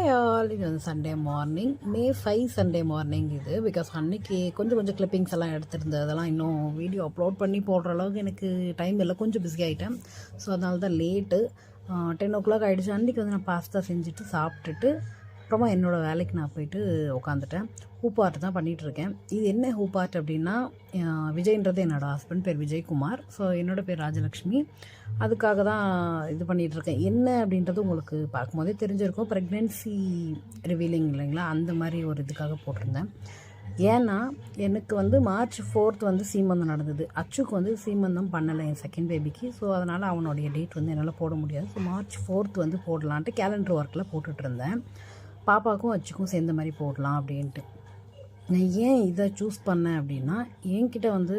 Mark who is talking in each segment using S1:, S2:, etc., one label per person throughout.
S1: Hi all, இது வந்து Sunday morning, மே 5 Sunday morning இது. பிகாஸ் அன்றைக்கி கொஞ்சம் கிளிப்பிங்ஸ் எல்லாம் எடுத்திருந்தது, அதெல்லாம் இன்னும் வீடியோ அப்லோட் பண்ணி போடுற அளவுக்கு எனக்கு டைம் இல்லை, கொஞ்சம் பிஸி ஆகிட்டேன். ஸோ அதனால தான் லேட்டு 10 o'clock ஆகிடுச்சு. அன்றைக்கி வந்து நான் பாஸ்தா செஞ்சுட்டு சாப்பிட்டுட்டு அப்புறமா என்னோடய வேலைக்கு நான் போயிட்டு உட்காந்துட்டேன். ஹூப் ஆர்ட் தான் பண்ணிகிட்ருக்கேன். இது என்ன ஹூப் ஆர்ட் அப்படின்னா, விஜய்ன்றது என்னோடய ஹஸ்பண்ட் பேர் விஜயகுமார். ஸோ என்னோடய பேர் ராஜலக்ஷ்மி. அதுக்காக தான் இது பண்ணிகிட்ருக்கேன். என்ன அப்படின்றது உங்களுக்கு பார்க்கும்போதே தெரிஞ்சிருக்கும். ப்ரெக்னென்சி ரிவீலிங் இல்லைங்களா, அந்த மாதிரி ஒரு இதுக்காக போட்டிருந்தேன். ஏன்னா எனக்கு வந்து March 4th வந்து சீமந்தம் நடந்தது. அச்சுக்கு வந்து சீமந்தம் பண்ணலை என் செகண்ட் பேபிக்கு. ஸோ அதனால் அவனுடைய டேட் வந்து என்னால் போட முடியாது. ஸோ March 4th வந்து போடலான்ட்டு கேலண்டர் ஒர்க்கில் போட்டுட்ருந்தேன். பாப்பாவுக்கும் அச்சுக்கும் சேர்ந்த மாதிரி போடலாம் அப்படின்ட்டு. நான் ஏன் இதை சூஸ் பண்ணேன் அப்படின்னா, என்கிட்ட வந்து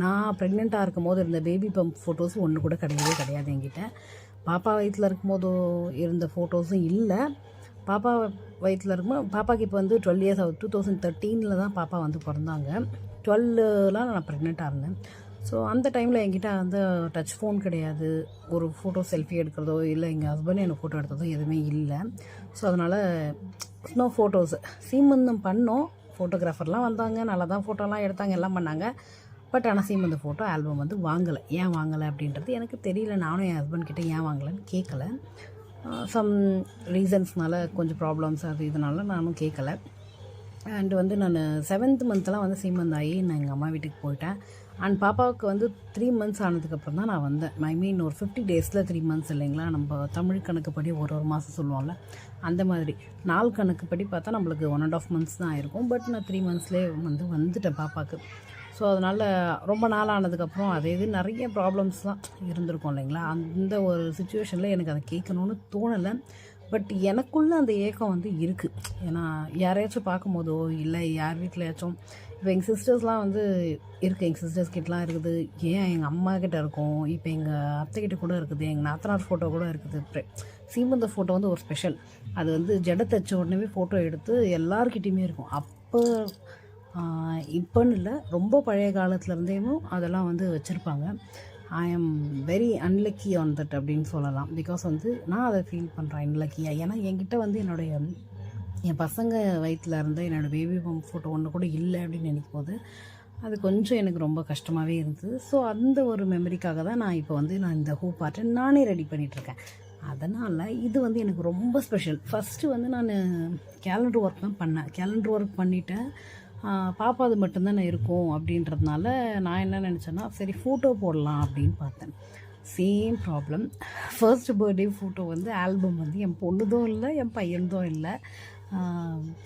S1: நான் ப்ரெக்னெண்ட்டாக இருக்கும் போது இருந்த பேபி பம்ப் ஃபோட்டோஸ் ஒன்று கூட கிடையாது என்கிட்ட. பாப்பா வயிற்றில் இருக்கும்போது இருந்த ஃபோட்டோஸும் இல்லை. பாப்பா வயிற்றில் இருக்கும்போது பாப்பாவுக்கு இப்போ வந்து 12 years ஆகுது. 2013 தான் பாப்பா வந்து பிறந்தாங்க. 12 நான் ப்ரெக்னெண்ட்டாக இருந்தேன். ஸோ அந்த டைமில் என்கிட்ட வந்து டச் ஃபோன் கிடையாது. ஒரு ஃபோட்டோ செல்ஃபி எடுக்கிறதோ இல்லை எங்கள் ஹஸ்பண்ட் எனக்கு ஃபோட்டோ எடுக்கிறதோ எதுவுமே இல்லை. ஸோ அதனால் நோ ஃபோட்டோஸ். சீமந்தம் பண்ணோம், ஃபோட்டோகிராஃபர்லாம் வந்தாங்க, நல்லா தான் ஃபோட்டோலாம் எடுத்தாங்க, எல்லாம் பண்ணாங்க. பட் ஆனால் சீமந்த ஃபோட்டோ ஆல்பம் வந்து வாங்கலை. ஏன் வாங்கலை அப்படின்றது எனக்கு தெரியல. நானும் என் ஹஸ்பண்ட் கிட்டே ஏன் வாங்கலைன்னு கேட்கல. சம் ரீசன்ஸ்னால கொஞ்சம் ப்ராப்ளம்ஸ் அது இதனால நானும் கேட்கலை. அண்டு வந்து நான் 7th monthலாம் வந்து சீமந்தாயி நான் எங்கள் அம்மா வீட்டுக்கு போயிட்டேன். அண்ட் பாப்பாவுக்கு வந்து 3 months ஆனதுக்கப்புறம் தான் நான் வந்தேன். ஐ மீன் ஒரு 50 daysல 3 months இல்லைங்களா, நம்ம தமிழ் கணக்குப்படி ஒரு மாதம் சொல்லுவோம்ல, அந்த மாதிரி நாள் கணக்குப்படி பார்த்தா நம்மளுக்கு 1.5 months தான் ஆயிருக்கும். பட் நான் 3 monthsலேயே வந்து வந்துட்டேன் பாப்பாவுக்கு. ஸோ அதனால் ரொம்ப நாள் ஆனதுக்கப்புறம் அதே இது நிறைய ப்ராப்ளம்ஸ்லாம் இருந்திருக்கும் இல்லைங்களா. அந்த ஒரு சுச்சுவேஷனில் எனக்கு அதை கேட்கணுன்னு தோணலை. பட் எனக்குள்ளே அந்த ஏக்கம் வந்து இருக்குது. ஏன்னா யாரையாச்சும் பார்க்கும்போதோ இல்லை யார் வீட்டிலையாச்சும், இப்போ எங்கள் சிஸ்டர்ஸ்லாம் வந்து இருக்குது, எங்கள் சிஸ்டர்ஸ் கிட்டலாம் இருக்குது, ஏன் எங்கள் அம்மா கிட்டே இருக்கும், இப்போ எங்கள் அத்தைக்கிட்ட கூட இருக்குது, எங்கள் நாத்தனார் ஃபோட்டோ கூட இருக்குது. சீமந்த ஃபோட்டோ வந்து ஒரு ஸ்பெஷல். அது வந்து ஜடை தைச்ச உடனே ஃபோட்டோ எடுத்து எல்லாருக்கிட்டையுமே இருக்கும். அப்போ இப்போன்னு இல்லை, ரொம்ப பழைய காலத்துலேருந்தேவும் அதெல்லாம் வந்து வச்சுருப்பாங்க. ஐ am very unlucky on that அப்படின்னு சொல்லலாம். பிகாஸ் வந்து நான் அதை ஃபீல் பண்ணுறேன் அன்லக்கியாக. ஏன்னா என்கிட்ட வந்து என் பசங்க வயிற்றில் இருந்த என்னோடய பேபி பம்ப் ஃபோட்டோ ஒன்று கூட இல்லை அப்படின்னு நினைக்கும் போது அது கொஞ்சம் எனக்கு ரொம்ப கஷ்டமாகவே இருந்தது. ஸோ அந்த ஒரு மெமரிக்காக தான் நான் இப்போ வந்து இந்த ஹூப் ஆர்ட்டை நானே ரெடி பண்ணிகிட்ருக்கேன். அதனால் இது வந்து எனக்கு ரொம்ப ஸ்பெஷல். ஃபஸ்ட்டு வந்து நான் கேலண்டர் ஒர்க் தான் பண்ணேன். கேலண்டர் ஒர்க் பண்ணிவிட்டேன். பாப்பா அது மட்டும்தான் இருக்கும் அப்படின்றதுனால நான் என்ன நினச்சேன்னா, சரி ஃபோட்டோ போடலாம் அப்படின்னு பார்த்தேன். Same problem. First birthday photo வந்து ஆல்பம் வந்து என் பொண்ணுதும் இல்லை, என் பையனதும் இல்லை.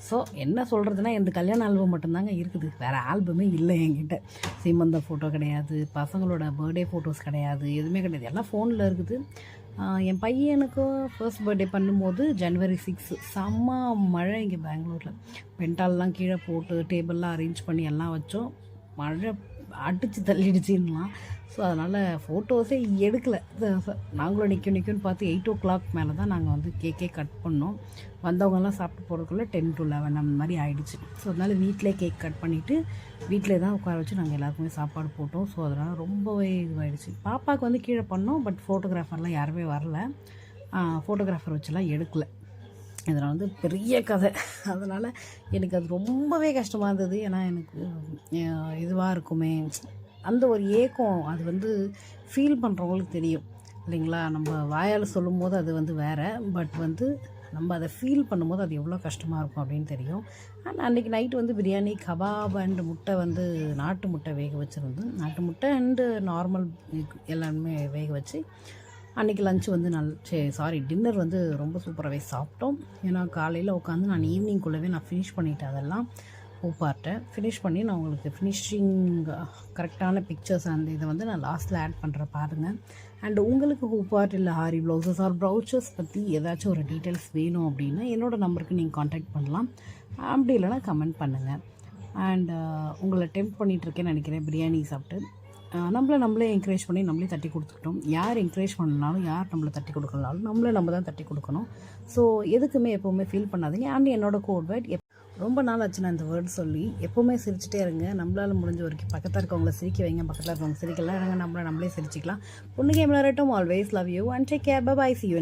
S1: ஸோ என்ன சொல்கிறதுனா, இந்த கல்யாண ஆல்பம் மட்டும்தாங்க இருக்குது, வேறு ஆல்பமே இல்லை என்கிட்ட. சீமந்த ஃபோட்டோ கிடையாது, பசங்களோட பர்த்டே ஃபோட்டோஸ் கிடையாது, எதுவுமே கிடையாது, எல்லாம் ஃபோனில் இருக்குது. என் பையனுக்கும் ஃபர்ஸ்ட் பர்த்டே பண்ணும்போது January 6 செம்ம மழை இங்கே பெங்களூரில். பென்டால்லாம் கீழே போட்டு டேபிள்லாம் அரேஞ்ச் பண்ணி எல்லாம் வச்சோம். மழை அடித்து தள்ளிடுச்சின்லாம். ஸோ அதனால் ஃபோட்டோஸே எடுக்கலை. நாங்களும் நிற்கும்னு பார்த்து 8 o'clock மேலே தான் நாங்கள் வந்து கேக்கே கட் பண்ணோம். வந்தவங்கெல்லாம் சாப்பிட்டு போகிறதுக்குள்ளே 10 to 11 அந்த மாதிரி ஆகிடுச்சு. ஸோ அதனால் வீட்டிலே கேக் கட் பண்ணிவிட்டு வீட்டிலே தான் உட்கார வச்சு நாங்கள் எல்லாருக்குமே சாப்பாடு போட்டோம். ஸோ அதனால் ரொம்பவே இதுவாகிடுச்சு. பாப்பாவுக்கு வந்து கீழே பண்ணோம். பட் ஃபோட்டோகிராஃபர்லாம் யாருமே வரல. ஃபோட்டோகிராஃபர் வச்சுலாம் எடுக்கலை. இதனால் வந்து பெரிய கதை. அதனால் எனக்கு அது ரொம்பவே கஷ்டமாக இருந்தது. ஏன்னா எனக்கு இதுவாக இருக்குமே அந்த ஒரு ஏக்கம், அது வந்து ஃபீல் பண்ணுறவங்களுக்கு தெரியும் இல்லைங்களா. நம்ம வாயால் சொல்லும் போது அது வந்து வேறு, பட் வந்து நம்ம அதை ஃபீல் பண்ணும்போது அது எவ்வளோ கஷ்டமாக இருக்கும் அப்படின்னு தெரியும். ஆனால் அன்றைக்கி நைட்டு வந்து பிரியாணி, கபாப் அண்டு முட்டை வந்து நாட்டு முட்டை வேக வச்சுருந்தோம். நாட்டு முட்டை அண்டு நார்மல் எல்லாருமே வேக வச்சு அன்றைக்கி லஞ்ச் வந்து டின்னர் வந்து ரொம்ப சூப்பராகவே சாப்பிட்டோம். ஏன்னா காலையில் உட்காந்து நான் ஈவினிங்குள்ளவே நான் ஃபினிஷ் பண்ணிவிட்டேன். அதெல்லாம் ஹூப் ஆர்ட்டை ஃபினிஷ் பண்ணி நான் உங்களுக்கு ஃபினிஷிங் கரெக்டான பிக்சர்ஸ் அந்த இதை வந்து நான் லாஸ்ட்டில் ஆட் பண்ணுறேன் பாருங்கள். அண்ட் உங்களுக்கு ஹூப் ஆர்ட் இல்லை ஆரி ப்ளவுசஸ் ஆர் ப்ரௌச்சர்ஸ் பற்றி ஏதாச்சும் ஒரு டீட்டெயில்ஸ் வேணும் அப்படின்னா என்னோடய நம்பருக்கு நீங்கள் காண்டாக்ட் பண்ணலாம். அப்படி இல்லைனா கமெண்ட் பண்ணுங்கள். அண்ட் உங்களை டெம்ப் பண்ணிகிட்ருக்கேன்னு நினைக்கிறேன் பிரியாணி சாப்பிட்டு. நம்மளே என்கரேஜ் பண்ணி நம்மளே தட்டி கொடுத்துக்கிட்டோம். யார் என்கரேஜ் பண்ணனாலும், யார் நம்மளை தட்டி கொடுக்கலனாலும் நம்ம தான் தட்டி கொடுக்கணும். ஸோ எதுக்குமே எப்போவுமே ஃபீல் பண்ணாதீங்க. அண்ட் என்னோடய கோட் வேர்ட், ரொம்ப நாள் ஆச்சு நான் இந்த வேர்டு சொல்லி, எப்போவுமே சிரிச்சிட்டே இருங்க. நம்மளால் முடிஞ்ச வரைக்கும் பக்கத்தில் இருக்கவங்கள சிரிக்க வைங்க, பக்கத்தில் இருக்கவங்க சிரிக்கலாம் இருங்க, நம்மளே சிரிச்சிக்கலாம். பொண்ணு camera always love you and take care. Bye. See you.